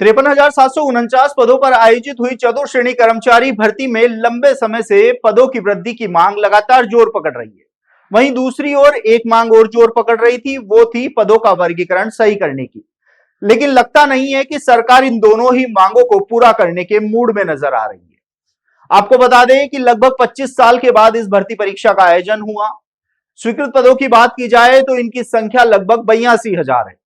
53,749 पदों पर आयोजित हुई चतुर्श्रेणी कर्मचारी भर्ती में लंबे समय से पदों की वृद्धि की मांग लगातार जोर पकड़ रही है। वहीं दूसरी ओर एक मांग और जोर पकड़ रही थी, वो थी पदों का वर्गीकरण सही करने की। लेकिन लगता नहीं है कि सरकार इन दोनों ही मांगों को पूरा करने के मूड में नजर आ रही है। आपको बता दें कि लगभग 25 साल के बाद इस भर्ती परीक्षा का आयोजन हुआ। स्वीकृत पदों की बात की जाए तो इनकी संख्या लगभग 82,000 है।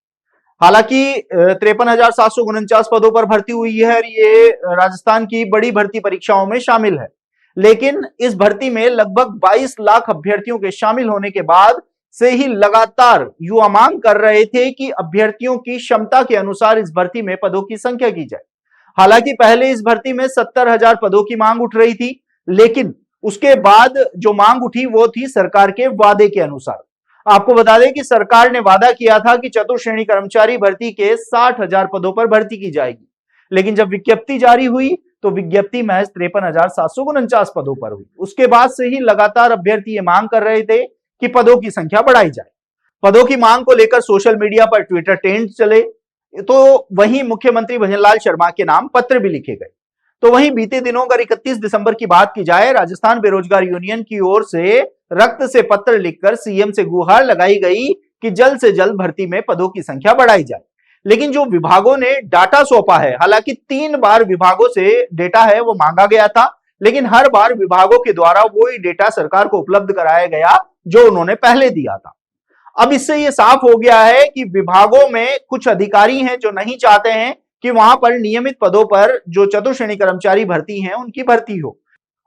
हालांकि 53,749 पदों पर भर्ती हुई है और ये राजस्थान की बड़ी भर्ती परीक्षाओं में शामिल है। लेकिन इस भर्ती में लगभग 22 लाख अभ्यर्थियों के शामिल होने के बाद से ही लगातार युवा मांग कर रहे थे कि अभ्यर्थियों की क्षमता के अनुसार इस भर्ती में पदों की संख्या की जाए। हालांकि पहले इस भर्ती में 70,000 पदों की मांग उठ रही थी, लेकिन उसके बाद जो मांग उठी वो थी सरकार के वादे के अनुसार। आपको बता दें कि सरकार ने वादा किया था कि चतुर्श्रेणी कर्मचारी भर्ती के 60,000 पदों पर भर्ती की जाएगी, लेकिन जब विज्ञप्ति जारी हुई तो विज्ञप्ति महज 53,749 पदों पर हुई। उसके बाद से ही लगातार अभ्यर्थी ये मांग कर रहे थे कि पदों की संख्या बढ़ाई जाए। पदों की मांग को लेकर सोशल मीडिया पर ट्विटर ट्रेंड चले, तो वहीं मुख्यमंत्री भजनलाल शर्मा के नाम पत्र भी लिखे गए। तो वहीं बीते दिनों अगर 31 दिसंबर की बात की जाए, राजस्थान बेरोजगार यूनियन की ओर से रक्त से पत्र लिखकर सीएम से गुहार लगाई गई कि जल्द से जल्द भर्ती में पदों की संख्या बढ़ाई जाए। लेकिन जो विभागों ने डाटा सौंपा है, हालांकि 3 बार विभागों से डेटा है वो मांगा गया था, लेकिन हर बार विभागों के द्वारा वही डेटा सरकार को उपलब्ध कराया गया जो उन्होंने पहले दिया था। अब इससे ये साफ हो गया है कि विभागों में कुछ अधिकारी हैं जो नहीं चाहते हैं कि वहां पर नियमित पदों पर जो चतुर्श्रेणी कर्मचारी भर्ती हैं उनकी भर्ती हो,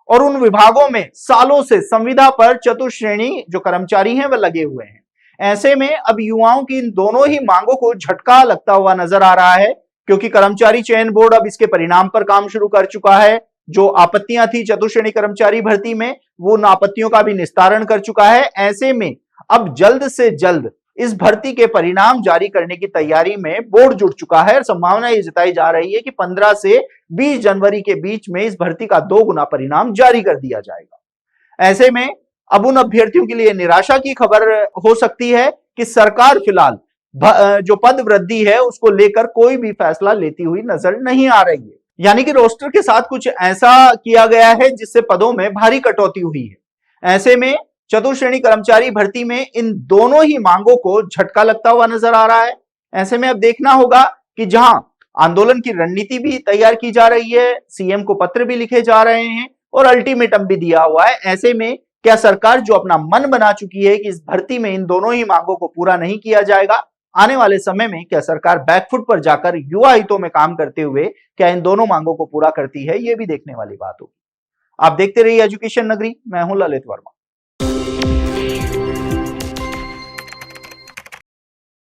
और उन विभागों में सालों से संविदा पर चतुर्श्रेणी जो कर्मचारी हैं वह लगे हुए हैं। ऐसे में अब युवाओं की इन दोनों ही मांगों को झटका लगता हुआ नजर आ रहा है, क्योंकि कर्मचारी चयन बोर्ड अब इसके परिणाम पर काम शुरू कर चुका है। जो आपत्तियां थी चतुर्श्रेणी कर्मचारी भर्ती में, वो उन आपत्तियों का भी निस्तारण कर चुका है। ऐसे में अब जल्द से जल्द इस भर्ती के परिणाम जारी करने की तैयारी में बोर्ड जुट चुका है और संभावना ये जताई जा रही है कि 15 से 20 जनवरी के बीच में इस भर्ती का 2 गुना परिणाम जारी कर दिया जाएगा। ऐसे में अब उन अभ्यर्थियों के लिए निराशा की खबर हो सकती है कि सरकार फिलहाल जो पद वृद्धि है उसको लेकर कोई भी फैसला लेती हुई नजर नहीं आ रही है। यानी कि रोस्टर के साथ कुछ ऐसा किया गया है जिससे पदों में भारी कटौती हुई है। ऐसे में चतुर्श्रेणी कर्मचारी भर्ती में इन दोनों ही मांगों को झटका लगता हुआ नजर आ रहा है। ऐसे में अब देखना होगा कि जहां आंदोलन की रणनीति भी तैयार की जा रही है, सीएम को पत्र भी लिखे जा रहे हैं और अल्टीमेटम भी दिया हुआ है, ऐसे में क्या सरकार जो अपना मन बना चुकी है कि इस भर्ती में इन दोनों ही मांगों को पूरा नहीं किया जाएगा, आने वाले समय में क्या सरकार बैकफुट पर जाकर युवा हितों में काम करते हुए क्या इन दोनों मांगों को पूरा करती है, ये भी देखने वाली बात होगी। आप देखते रहिए एजुकेशन नगरी, मैं हूं ललित वर्मा।